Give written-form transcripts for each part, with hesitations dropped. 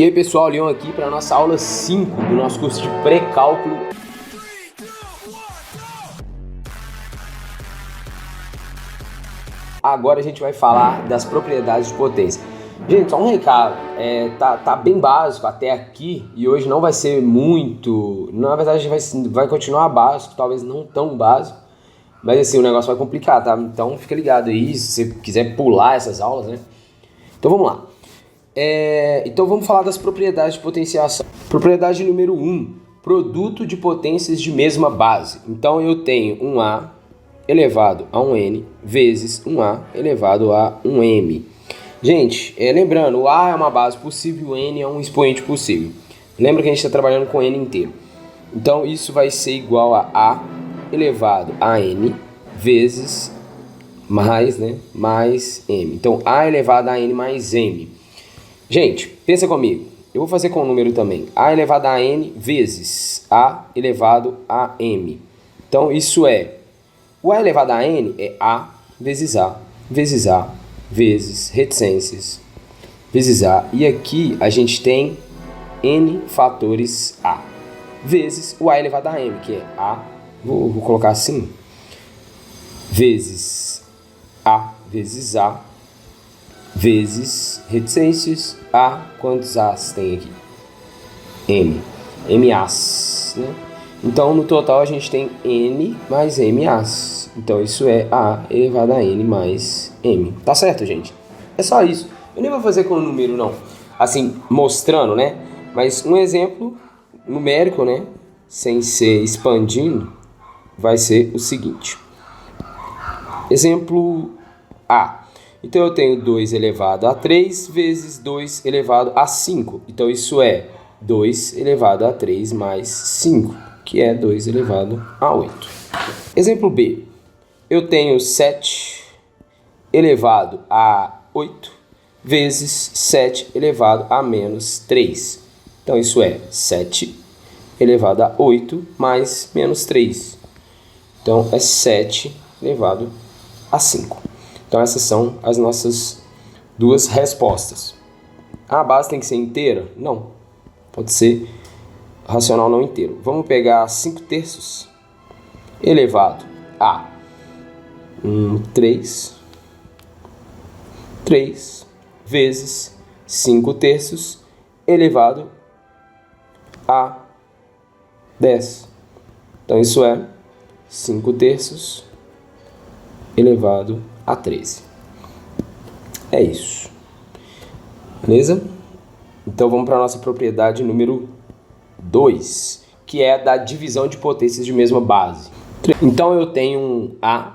E aí pessoal, Leon aqui para a nossa aula 5 do nosso curso de pré-cálculo. Agora a gente vai falar das propriedades de potência. Gente, só um recado, tá bem básico até aqui e hoje não vai ser muito, na verdade a gente vai continuar básico, talvez não tão básico, mas assim o negócio vai complicar, tá? Então fica ligado aí, se você quiser pular essas aulas, né? Então vamos lá. Então vamos falar das propriedades de potenciação. Propriedade número 1, produto de potências de mesma base. Então eu tenho um A elevado a um N vezes um A elevado a um M. Gente, lembrando, o A é uma base possível, o N é um expoente possível. Lembra que a gente está trabalhando com N inteiro. Então isso vai ser igual a A elevado a N vezes mais M. Então A elevado a N mais M. Gente, pensa comigo, eu vou fazer com o número também, A elevado a N vezes A elevado a M. Então isso o A elevado a N é A vezes A vezes reticências vezes A. E aqui a gente tem N fatores A vezes o A elevado a M, que é A, vou colocar assim, vezes A vezes A vezes reticências A. Quantos A's tem aqui? M. MA's, né? Então, no total, a gente tem N mais MA's. Então, isso é A elevado a N mais M. Tá certo, gente? É só isso. Eu nem vou fazer com o número, não. Assim, mostrando, né? Mas um exemplo numérico, né? Sem ser expandindo, vai ser o seguinte. Exemplo A. Então, eu tenho 2 elevado a 3 vezes 2 elevado a 5. Então, isso é 2 elevado a 3 mais 5, que é 2 elevado a 8. Exemplo B. Eu tenho 7 elevado a 8 vezes 7 elevado a menos 3. Então, isso é 7 elevado a 8 mais menos 3. Então, é 7 elevado a 5. Então, essas são as nossas duas respostas. A base tem que ser inteira? Não. Pode ser racional não inteiro. Vamos pegar 5 terços elevado a 3 vezes 5 terços elevado a 10. Então, isso é 5 terços elevado a 13. É isso. Beleza? Então vamos para a nossa propriedade número 2, que é a da divisão de potências de mesma base. Então eu tenho um A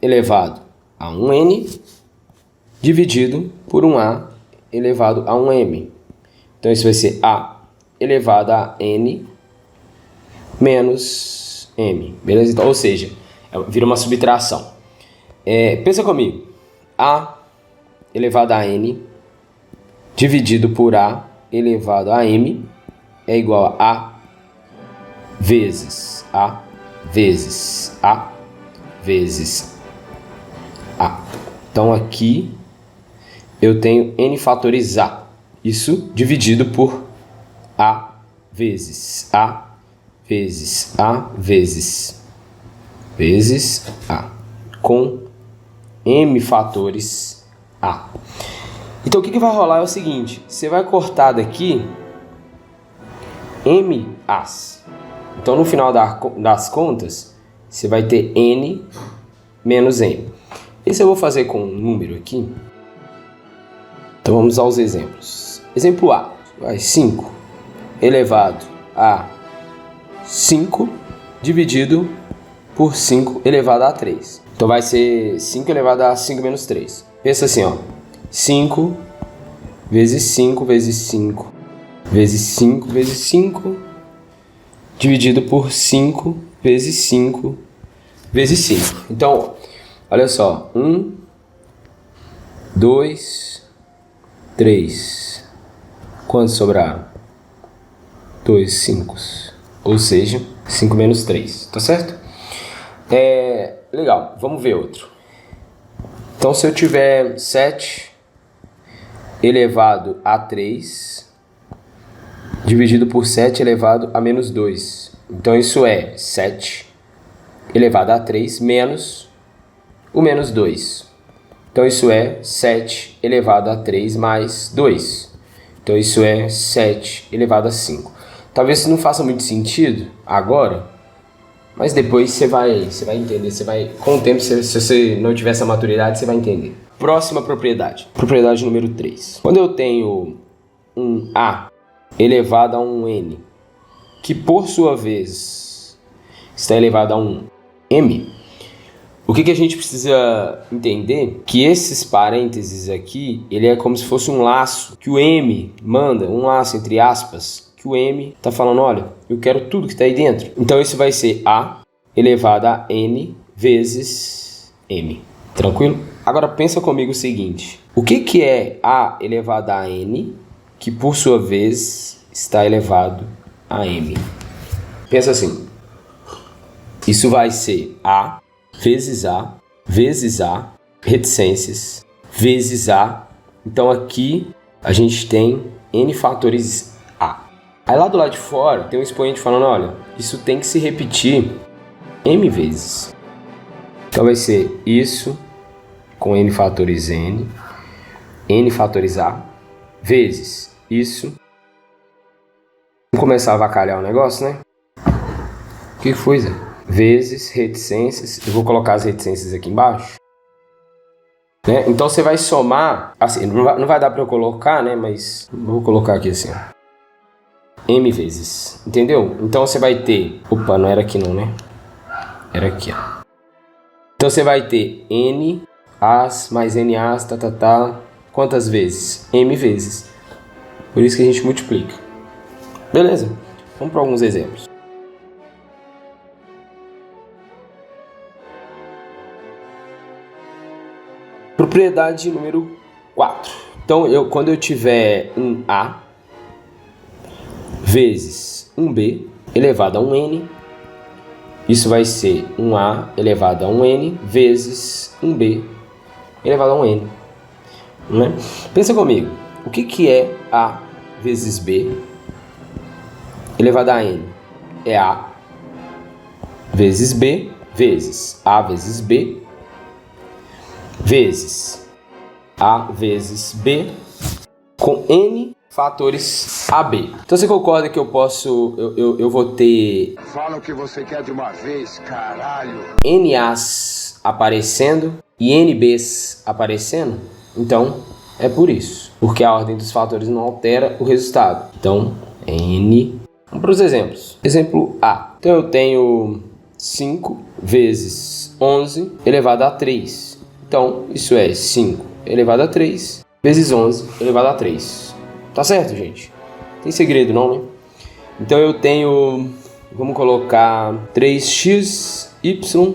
elevado a um N dividido por um A elevado a um M. Então isso vai ser A elevado a N menos M. Beleza? Então, ou seja, vira uma subtração. Pensa comigo, A elevado a N dividido por A elevado a M é igual a A vezes A vezes A vezes A. Então aqui eu tenho N fatores A, isso dividido por A vezes A vezes A vezes A, com M fatores A. Então o que vai rolar é o seguinte, você vai cortar daqui M A's. Então no final das contas, você vai ter N menos M. Esse eu vou fazer com um número aqui. Então vamos aos exemplos. Exemplo A, 5 elevado a 5 dividido por 5 elevado a 3. Então vai ser 5 elevado a 5 menos 3. Pensa assim, ó. 5 vezes 5 vezes 5 vezes 5 vezes 5 dividido por 5 vezes 5 vezes 5. Então, olha só. 1, 2, 3. Quantos sobraram? 2 5. Ou seja, 5 menos 3. Tá certo? Legal, vamos ver outro. Então, se eu tiver 7 elevado a 3 dividido por 7 elevado a menos 2. Então isso é 7 elevado a 3 menos o menos 2. Então isso é 7 elevado a 3 mais 2. Então isso é 7 elevado a 5. Talvez isso não faça muito sentido agora, mas depois você vai entender. Com o tempo, se você não tiver essa maturidade, você vai entender. Próxima propriedade. Propriedade número 3. Quando eu tenho um A elevado a um N, que por sua vez está elevado a um M, o que a gente precisa entender? Que esses parênteses aqui, ele é como se fosse um laço que o M manda, um laço entre aspas, que o M está falando, olha, eu quero tudo que está aí dentro. Então isso vai ser A elevado a N vezes M. Tranquilo? Agora pensa comigo o seguinte, o que é A elevado a N, que por sua vez está elevado a M? Pensa assim, isso vai ser A vezes A, reticências, vezes A. Então aqui a gente tem N fatores A. Aí lá do lado de fora tem um expoente falando, olha, isso tem que se repetir M vezes. Então vai ser isso com N fatores N fatores A, vezes isso. Vamos começar a avacalhar o negócio, né? O que foi, Zé? Vezes reticências, eu vou colocar as reticências aqui embaixo, né? Então você vai somar, assim, não vai dar para eu colocar, né? Mas vou colocar aqui assim, ó. M vezes, entendeu? Então você vai ter, opa, não era aqui não, né? Era aqui, ó. Então você vai ter N As mais N As, quantas vezes? M vezes. Por isso que a gente multiplica. Beleza? Vamos para alguns exemplos. Propriedade número 4. Então, quando eu tiver um A vezes um B elevado a um N, isso vai ser um A elevado a um N vezes um B elevado a um N. Né? Pensa comigo, o que é A vezes B elevado a N? É A vezes B vezes A vezes B vezes A vezes B com N fatores AB. Então você concorda que eu vou ter... Fala o que você quer de uma vez, caralho! NAs aparecendo e NBs aparecendo? Então é por isso. Porque a ordem dos fatores não altera o resultado. Então N... Vamos para os exemplos. Exemplo A. Então eu tenho 5 vezes 11 elevado a 3. Então, isso é 5 elevado a 3 vezes 11 elevado a 3. Tá certo, gente? Tem segredo não, né? Então eu tenho, vamos colocar 3xy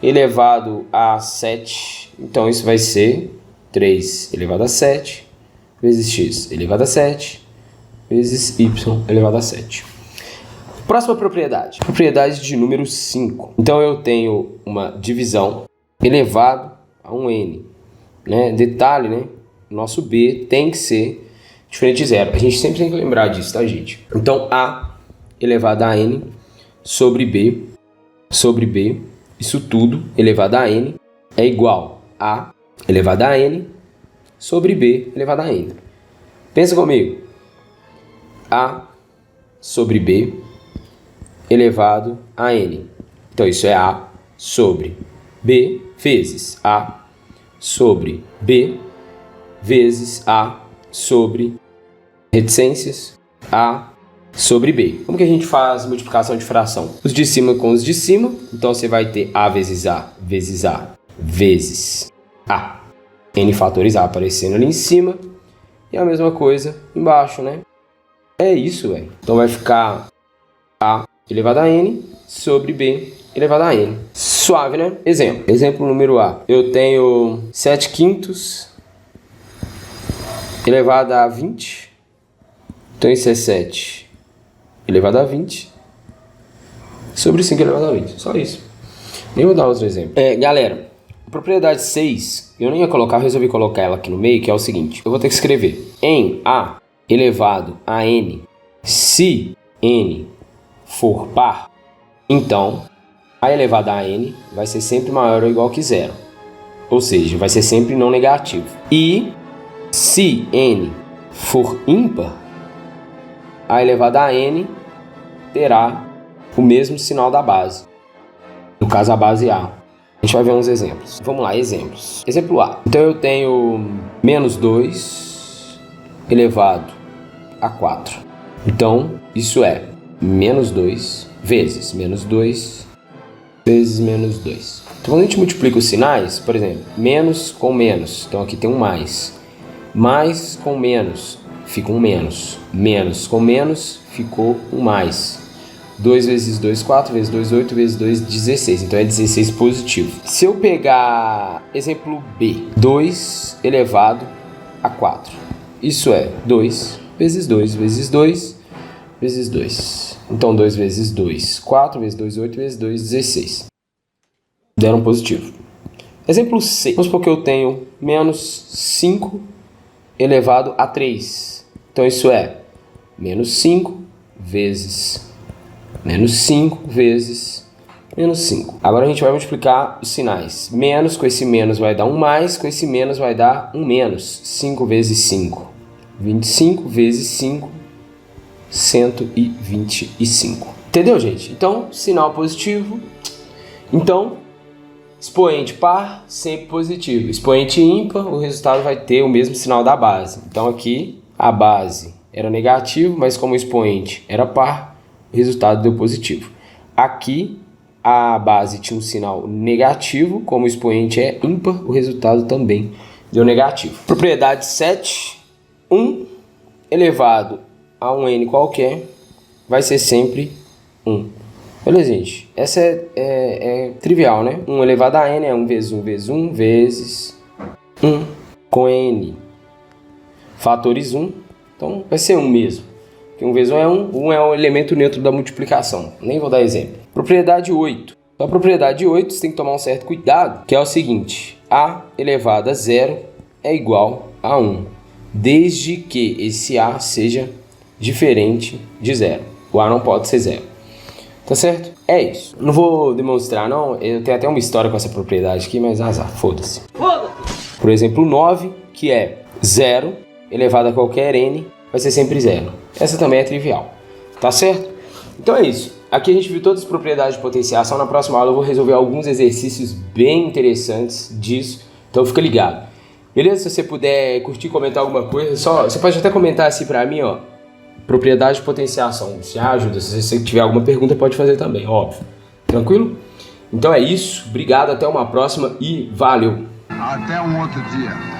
elevado a 7. Então isso vai ser 3 elevado a 7 vezes x elevado a 7 vezes y elevado a 7. Próxima propriedade. Propriedade de número 5. Então eu tenho uma divisão elevado a um n, né? Detalhe, né? Nosso b tem que ser diferente de zero. A gente sempre tem que lembrar disso, tá, gente? Então a elevado a n sobre b, isso tudo elevado a n é igual a elevado a n sobre b elevado a n. Pensa comigo. A sobre b elevado a n. Então isso é a sobre b vezes a sobre b vezes a sobre reticências a sobre b. Como que a gente faz multiplicação de fração? Os de cima com os de cima. Então você vai ter a vezes a vezes a vezes a. N fatores a aparecendo ali em cima. E a mesma coisa embaixo, né? É isso, velho. Então vai ficar a elevado a n sobre b elevado a n. Suave, né? Exemplo número A. Eu tenho 7/5 elevado a 20. Então isso é 7 elevado a 20 sobre 5 elevado a 20. Só isso. Nem vou dar outro exemplo. Galera, propriedade 6, eu nem ia colocar, resolvi colocar ela aqui no meio, que é o seguinte. Eu vou ter que escrever em A elevado a n Se n for par, então a elevado a n vai ser sempre maior ou igual que zero. Ou seja, vai ser sempre não negativo. E se n for ímpar, a elevado a n terá o mesmo sinal da base. No caso, a base A. A gente vai ver uns exemplos. Vamos lá, exemplos. Exemplo A. Então eu tenho menos 2 elevado a 4. Então, isso é menos 2 vezes menos 2 vezes menos 2. Então, quando a gente multiplica os sinais, por exemplo, menos com menos, então aqui tem um mais com menos, fica um menos. Menos com menos, ficou um mais. 2 vezes 2, 4, vezes 2, 8, vezes 2, 16. Então é 16 positivo. Se eu pegar exemplo B, 2 elevado a 4. Isso é 2 vezes 2 vezes 2 vezes 2. Então 2 vezes 2, 4 vezes 2, 8 vezes 2, 16. Deram positivo. Exemplo C. Vamos supor que eu tenho menos 5 elevado a 3. Então isso é menos 5 vezes menos 5 vezes menos 5. Agora a gente vai multiplicar os sinais. Menos com esse menos vai dar um mais, com esse menos vai dar um menos. 5 vezes 5. 25 vezes 5, 125. Entendeu, gente? Então, sinal positivo. Então, expoente par, sempre positivo. Expoente ímpar, o resultado vai ter o mesmo sinal da base. Então aqui, a base era negativo, mas como o expoente era par, o resultado deu positivo. Aqui, a base tinha um sinal negativo, como o expoente é ímpar, o resultado também deu negativo. Propriedade 7, 1 elevado a um n qualquer vai ser sempre 1. Beleza, gente? Essa é trivial, né? 1 elevado a n é 1 vezes 1 vezes 1 vezes 1 com n fatores 1. Então, vai ser 1 mesmo. 1 vezes 1 é 1, 1 é o elemento neutro da multiplicação. Nem vou dar exemplo. Propriedade 8. Então, a propriedade 8, você tem que tomar um certo cuidado, que é o seguinte. A elevado a 0 é igual a 1, desde que esse A seja diferente de 0. O A não pode ser 0. Tá certo? É isso. Não vou demonstrar, não. Eu tenho até uma história com essa propriedade aqui, mas azar, foda-se. Por exemplo, 9, que é 0 elevado a qualquer n, vai ser sempre 0. Essa também é trivial, tá certo? Então é isso. Aqui a gente viu todas as propriedades de potenciação. Na próxima aula eu vou resolver alguns exercícios bem interessantes disso. Então fica ligado. Beleza? Se você puder curtir, comentar alguma coisa, você pode até comentar assim pra mim, ó. Propriedade de potenciação. Se ajuda. Se você tiver alguma pergunta, pode fazer também, óbvio. Tranquilo? Então é isso. Obrigado, até uma próxima e valeu! Até um outro dia.